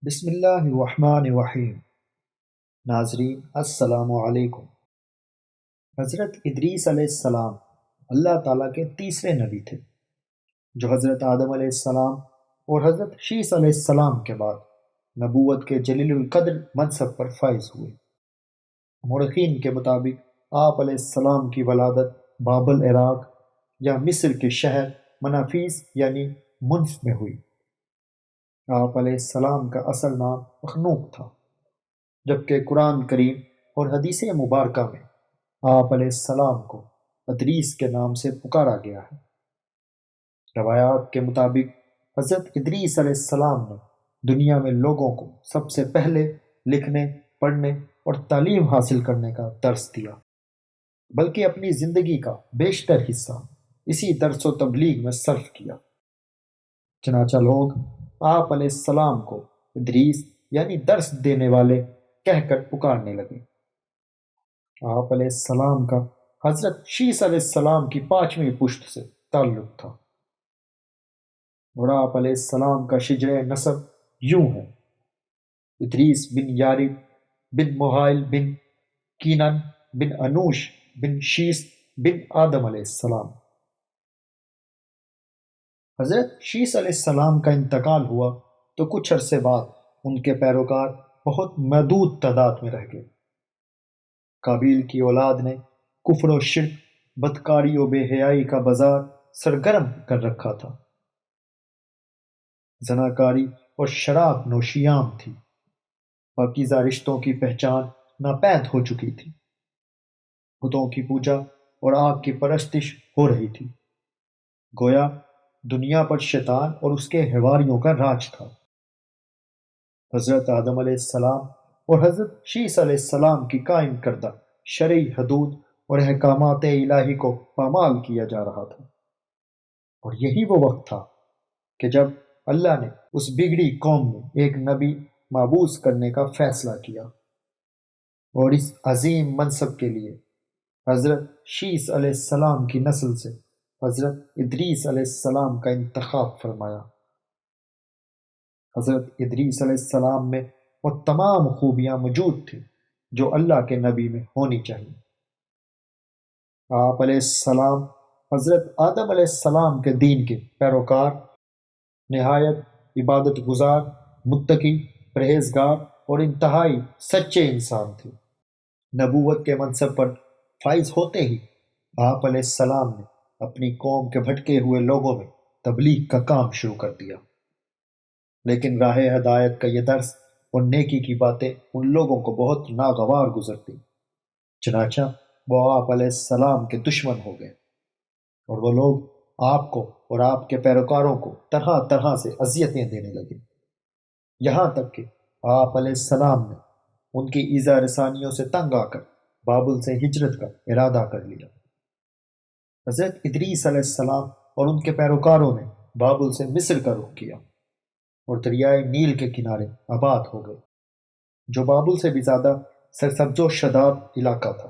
بسم اللہ الرحمن الرحیم۔ ناظرین السلام علیکم۔ حضرت ادریس علیہ السلام اللہ تعالیٰ کے تیسرے نبی تھے جو حضرت آدم علیہ السلام اور حضرت شیس علیہ السلام کے بعد نبوت کے جلیل القدر منصب پر فائز ہوئے۔ مورخین کے مطابق آپ علیہ السلام کی ولادت بابل عراق یا مصر کے شہر منافیس یعنی منف میں ہوئی۔ آپ علیہ السلام کا اصل نام اخنوق تھا، جبکہ قرآن کریم اور حدیث مبارکہ میں آپ علیہ السلام کو ادریس کے نام سے پکارا گیا ہے۔ روایات کے مطابق حضرت ادریس علیہ السلام نے دنیا میں لوگوں کو سب سے پہلے لکھنے، پڑھنے اور تعلیم حاصل کرنے کا درس دیا، بلکہ اپنی زندگی کا بیشتر حصہ اسی درس و تبلیغ میں صرف کیا۔ چنانچہ لوگ آپ علیہ السلام کو ادریس یعنی درس دینے والے کہہ کر پکارنے لگے۔ آپ علیہ السلام کا حضرت شیس علیہ السلام کی پانچویں پشت سے تعلق تھا، اور آپ علیہ السلام کا شجرہ نسب یوں ہے: ادریس بن یارب بن محائل بن کینان بن انوش بن شیس بن آدم علیہ السلام۔ حضرت شیس علیہ السلام کا انتقال ہوا تو کچھ عرصے بعد ان کے پیروکار بہت محدود تعداد میں رہ گئے۔ قابیل کی اولاد نے کفر و شرک، بدکاری و بے حیائی کا بازار سرگرم کر رکھا تھا۔ زناکاری اور شراب نوشی عام تھی۔ پاکیزہ رشتوں کی پہچان ناپید ہو چکی تھی۔ بتوں کی پوجا اور آگ کی پرستش ہو رہی تھی۔ گویا دنیا پر شیطان اور اس کے حواریوں کا راج تھا۔ حضرت آدم علیہ السلام اور حضرت شیس علیہ السلام کی قائم کردہ شرعی حدود اور احکامات الہی کو پامال کیا جا رہا تھا، اور یہی وہ وقت تھا کہ جب اللہ نے اس بگڑی قوم میں ایک نبی مابعوث کرنے کا فیصلہ کیا، اور اس عظیم منصب کے لیے حضرت شیس علیہ السلام کی نسل سے حضرت ادریس علیہ السلام کا انتخاب فرمایا۔ حضرت ادریس علیہ السلام میں وہ تمام خوبیاں موجود تھیں جو اللہ کے نبی میں ہونی چاہیے۔ آپ علیہ السلام حضرت آدم علیہ السلام کے دین کے پیروکار، نہایت عبادت گزار، متقی، پرہیزگار اور انتہائی سچے انسان تھے۔ نبوت کے منصب پر فائز ہوتے ہی آپ علیہ السلام نے اپنی قوم کے بھٹکے ہوئے لوگوں میں تبلیغ کا کام شروع کر دیا، لیکن راہ ہدایت کا یہ درس اور نیکی کی باتیں ان لوگوں کو بہت ناگوار گزرتی۔ چنانچہ وہ آپ علیہ السلام کے دشمن ہو گئے، اور وہ لوگ آپ کو اور آپ کے پیروکاروں کو طرح طرح سے اذیتیں دینے لگے، یہاں تک کہ آپ علیہ السلام نے ان کی ایذا رسانیوں سے تنگ آ کر بابل سے ہجرت کا ارادہ کر لیا۔ حضرت ادریس علیہ السلام اور ان کے پیروکاروں نے بابل سے مصر کا رخ کیا اور دریائے نیل کے کنارے آباد ہو گئے، جو بابل سے بھی زیادہ سرسبز و شاداب علاقہ تھا۔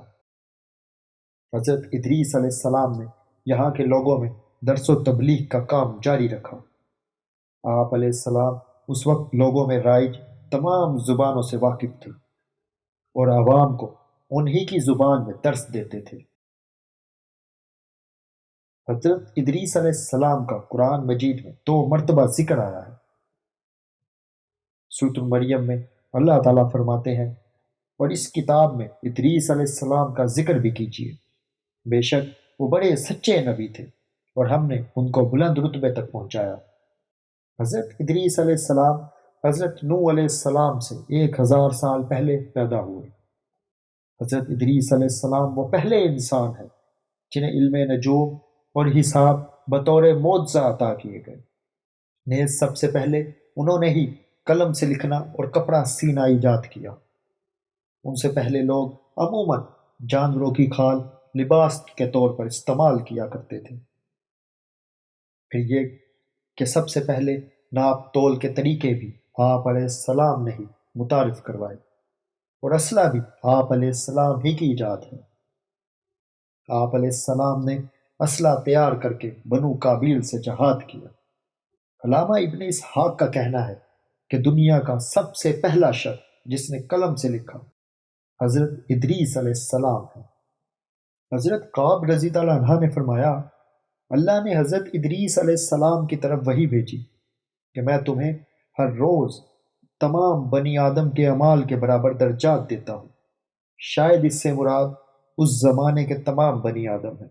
حضرت ادریس علیہ السلام نے یہاں کے لوگوں میں درس و تبلیغ کا کام جاری رکھا۔ آپ علیہ السلام اس وقت لوگوں میں رائج تمام زبانوں سے واقف تھے اور عوام کو انہی کی زبان میں درس دیتے تھے۔ حضرت ادریس علیہ السلام کا قرآن مجید میں 2 مرتبہ ذکر آیا ہے۔ سورۃ مریم میں اللہ تعالیٰ فرماتے ہیں: اور اس کتاب میں ادریس علیہ السلام کا ذکر بھی کیجیے، بے شک وہ بڑے سچے نبی تھے اور ہم نے ان کو بلند رتبے تک پہنچایا۔ حضرت ادریس علیہ السلام حضرت نوح علیہ السلام سے 1000 سال پہلے پیدا ہوئے۔ حضرت ادریس علیہ السلام وہ پہلے انسان ہیں جنہیں علم نجوم اور حساب بطور معجزہ عطا کیے گئے۔ نیز سب سے پہلے انہوں نے ہی قلم سے لکھنا اور کپڑا سینا ایجاد کیا۔ ان سے پہلے لوگ عموماً جانوروں کی کھال لباس کے طور پر استعمال کیا کرتے تھے۔ پھر یہ کہ سب سے پہلے ناپ تول کے طریقے بھی آپ علیہ السلام نے ہی متعارف کروائے، اور اسلحہ بھی آپ علیہ السلام ہی کی ایجاد ہے۔ آپ علیہ السلام نے اسلحہ تیار کر کے بنو قابیل سے جہاد کیا۔ علامہ ابن اسحاق کا کہنا ہے کہ دنیا کا سب سے پہلا شخص جس نے قلم سے لکھا حضرت ادریس علیہ السلام ہے۔ حضرت قعب رضی اللہ عنہ نے فرمایا، اللہ نے حضرت ادریس علیہ السلام کی طرف وحی بھیجی کہ میں تمہیں ہر روز تمام بنی آدم کے اعمال کے برابر درجات دیتا ہوں۔ شاید اس سے مراد اس زمانے کے تمام بنی آدم ہیں۔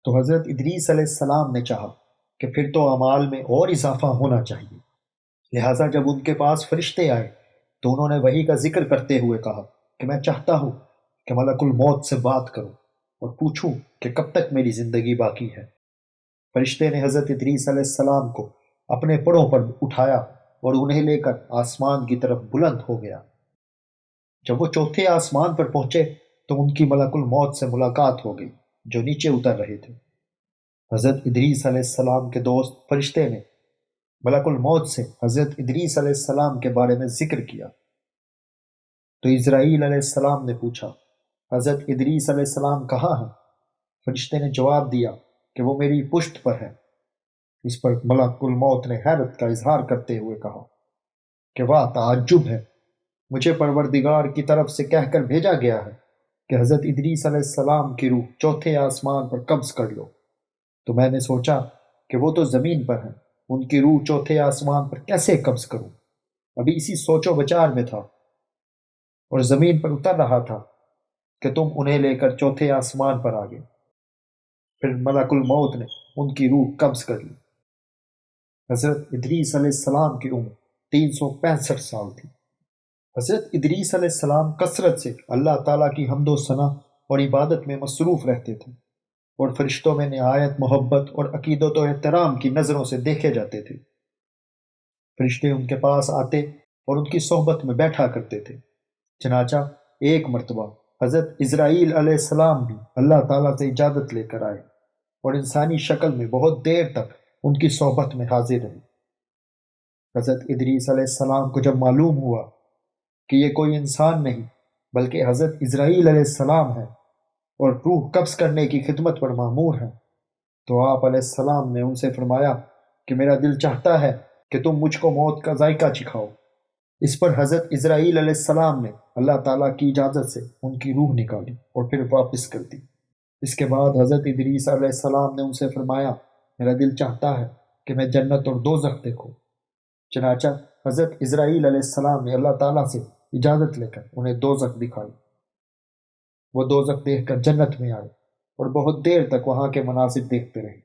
تو حضرت ادریس علیہ السلام نے چاہا کہ پھر تو اعمال میں اور اضافہ ہونا چاہیے، لہٰذا جب ان کے پاس فرشتے آئے تو انہوں نے وحی کا ذکر کرتے ہوئے کہا کہ میں چاہتا ہوں کہ ملک الموت سے بات کروں اور پوچھوں کہ کب تک میری زندگی باقی ہے۔ فرشتے نے حضرت ادریس علیہ السلام کو اپنے پڑوں پر اٹھایا اور انہیں لے کر آسمان کی طرف بلند ہو گیا۔ جب وہ چوتھے آسمان پر پہنچے تو ان کی ملک الموت سے ملاقات ہو گئی جو نیچے اتر رہے تھے۔ حضرت ادریس علیہ السلام کے دوست فرشتے نے ملک الموت سے حضرت ادریس علیہ السلام کے بارے میں ذکر کیا تو اسرائیل علیہ السلام نے پوچھا، حضرت ادریس علیہ السلام کہاں ہیں؟ فرشتے نے جواب دیا کہ وہ میری پشت پر ہے۔ اس پر ملک الموت نے حیرت کا اظہار کرتے ہوئے کہا کہ واہ، تعجب ہے، مجھے پروردگار کی طرف سے کہہ کر بھیجا گیا ہے کہ حضرت ادریس علیہ السلام کی روح چوتھے آسمان پر قبض کر لو۔ تو میں نے سوچا کہ وہ تو زمین پر ہیں، ان کی روح چوتھے آسمان پر کیسے قبض کروں؟ ابھی اسی سوچ و بچار میں تھا اور زمین پر اتر رہا تھا کہ تم انہیں لے کر چوتھے آسمان پر آ گئے۔ پھر ملک الموت نے ان کی روح قبض کر لی۔ حضرت ادریس علیہ السلام کی عمر 365 سال تھی۔ حضرت ادریس علیہ السلام کثرت سے اللہ تعالیٰ کی حمد و ثنا اور عبادت میں مصروف رہتے تھے اور فرشتوں میں نہایت محبت اور عقیدت و احترام کی نظروں سے دیکھے جاتے تھے۔ فرشتے ان کے پاس آتے اور ان کی صحبت میں بیٹھا کرتے تھے۔ چنانچہ ایک مرتبہ حضرت اسرائیل علیہ السلام بھی اللہ تعالیٰ سے اجازت لے کر آئے اور انسانی شکل میں بہت دیر تک ان کی صحبت میں حاضر رہے۔ حضرت ادریس علیہ السلام کو جب معلوم ہوا کہ یہ کوئی انسان نہیں بلکہ حضرت اسرائیل علیہ السلام ہے اور روح قبض کرنے کی خدمت پر مامور ہیں، تو آپ علیہ السلام نے ان سے فرمایا کہ میرا دل چاہتا ہے کہ تم مجھ کو موت کا ذائقہ چکھاؤ۔ اس پر حضرت اسرائیل علیہ السلام نے اللہ تعالیٰ کی اجازت سے ان کی روح نکالی اور پھر واپس کر دی۔ اس کے بعد حضرت ادریس علیہ السلام نے ان سے فرمایا، میرا دل چاہتا ہے کہ میں جنت اور دوزخ دیکھوں۔ چنانچہ حضرت اسرائیل علیہ السلام نے اللہ تعالیٰ سے اجازت لے کر انہیں دوزخ دکھائی۔ وہ دوزخ دیکھ کر جنت میں آئے اور بہت دیر تک وہاں کے مناظر دیکھتے رہے۔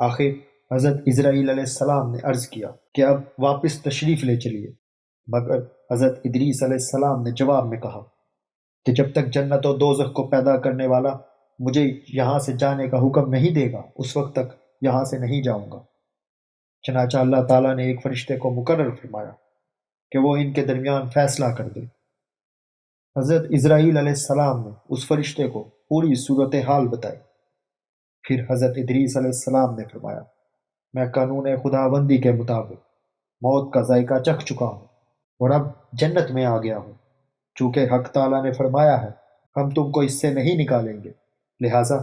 آخر حضرت اسرائیل علیہ السلام نے عرض کیا کہ اب واپس تشریف لے چلیے، مگر حضرت ادریس علیہ السلام نے جواب میں کہا کہ جب تک جنت و دوزخ کو پیدا کرنے والا مجھے یہاں سے جانے کا حکم نہیں دے گا اس وقت تک یہاں سے نہیں جاؤں گا۔ چنانچہ اللہ تعالیٰ نے ایک فرشتے کو مقرر فرمایا کہ وہ ان کے درمیان فیصلہ کر دے۔ حضرت اسرائیل علیہ السلام نے اس فرشتے کو پوری صورتحال بتائی۔ پھر حضرت ادریس علیہ السلام نے فرمایا، میں قانون خداوندی کے مطابق موت کا ذائقہ چکھ چکا ہوں اور اب جنت میں آ گیا ہوں۔ چونکہ حق تعالیٰ نے فرمایا ہے ہم تم کو اس سے نہیں نکالیں گے، لہٰذا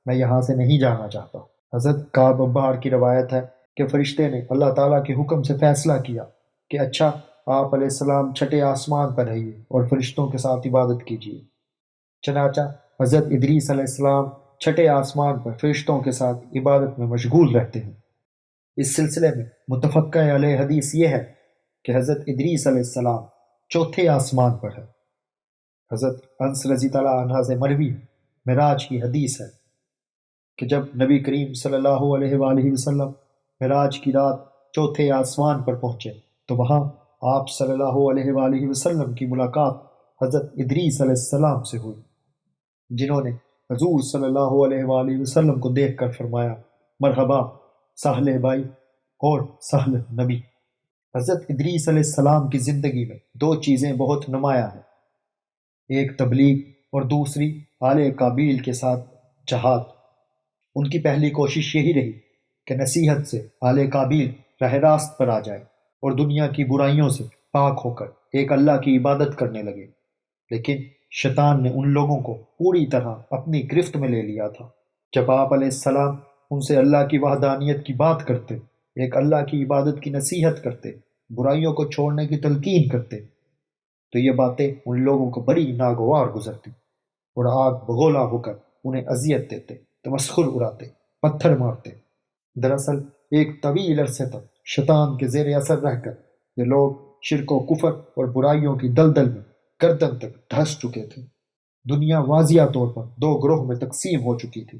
میں یہاں سے نہیں جانا چاہتا۔ حضرت کعب بہار کی روایت ہے کہ فرشتے نے اللہ تعالیٰ کے حکم سے فیصلہ کیا کہ اچھا، آپ علیہ السلام چھٹے آسمان پر رہیے اور فرشتوں کے ساتھ عبادت کیجیے۔ چنانچہ حضرت ادریس علیہ السلام چھٹے آسمان پر فرشتوں کے ساتھ عبادت میں مشغول رہتے ہیں۔ اس سلسلے میں متفقہ علیہ حدیث یہ ہے کہ حضرت ادریس علیہ السلام چوتھے آسمان پر ہے۔ حضرت انس رضی اللہ عنہ سے مروی معراج کی حدیث ہے کہ جب نبی کریم صلی اللہ علیہ وآلہ وسلم معراج کی رات چوتھے آسمان پر پہنچے تو وہاں آپ صلی اللہ علیہ وآلہ وسلم کی ملاقات حضرت ادریس علیہ السلام سے ہوئی، جنہوں نے حضور صلی اللہ علیہ وآلہ وسلم کو دیکھ کر فرمایا، مرحبا ساحل بھائی اور ساحل نبی۔ حضرت ادریس علیہ السلام کی زندگی میں دو چیزیں بہت نمایاں ہیں، ایک تبلیغ اور دوسری آل قابیل کے ساتھ جہاد۔ ان کی پہلی کوشش یہی رہی کہ نصیحت سے آل قابیل راہ راست پر آ جائے اور دنیا کی برائیوں سے پاک ہو کر ایک اللہ کی عبادت کرنے لگے، لیکن شیطان نے ان لوگوں کو پوری طرح اپنی گرفت میں لے لیا تھا۔ جب آپ علیہ السلام ان سے اللہ کی وحدانیت کی بات کرتے، ایک اللہ کی عبادت کی نصیحت کرتے برائیوں کو چھوڑنے کی تلقین کرتے، تو یہ باتیں ان لوگوں کو بڑی ناگوار گزرتی اور آگ بگولا ہو کر انہیں اذیت دیتے، تمسخر اڑاتے، پتھر مارتے۔ دراصل ایک طویل عرصے تک شیطان کے زیر اثر رہ کر یہ لوگ شرک و کفر اور برائیوں کی دلدل میں گردن تک دھنس چکے تھے۔ دنیا واضح طور پر دو گروہ میں تقسیم ہو چکی تھی،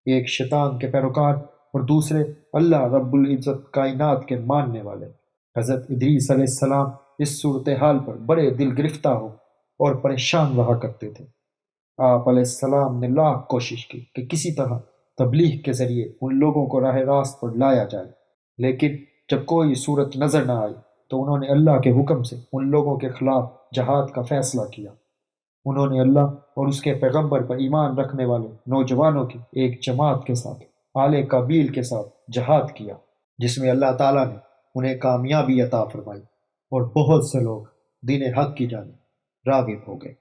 ایک شیطان کے پیروکار اور دوسرے اللہ رب العزت کائنات کے ماننے والے۔ حضرت ادریس علیہ السلام اس صورتحال پر بڑے دل گرفتہ ہو اور پریشان رہا کرتے تھے۔ آپ علیہ السلام نے لاکھ کوشش کی کہ کسی طرح تبلیغ کے ذریعے ان لوگوں کو راہ راست پر لایا جائے، لیکن جب کوئی صورت نظر نہ آئی تو انہوں نے اللہ کے حکم سے ان لوگوں کے خلاف جہاد کا فیصلہ کیا۔ انہوں نے اللہ اور اس کے پیغمبر پر ایمان رکھنے والے نوجوانوں کی ایک جماعت کے ساتھ آل کابیل کے ساتھ جہاد کیا، جس میں اللہ تعالیٰ نے انہیں کامیابی عطا فرمائی اور بہت سے لوگ دین حق کی جانب راغب ہو گئے۔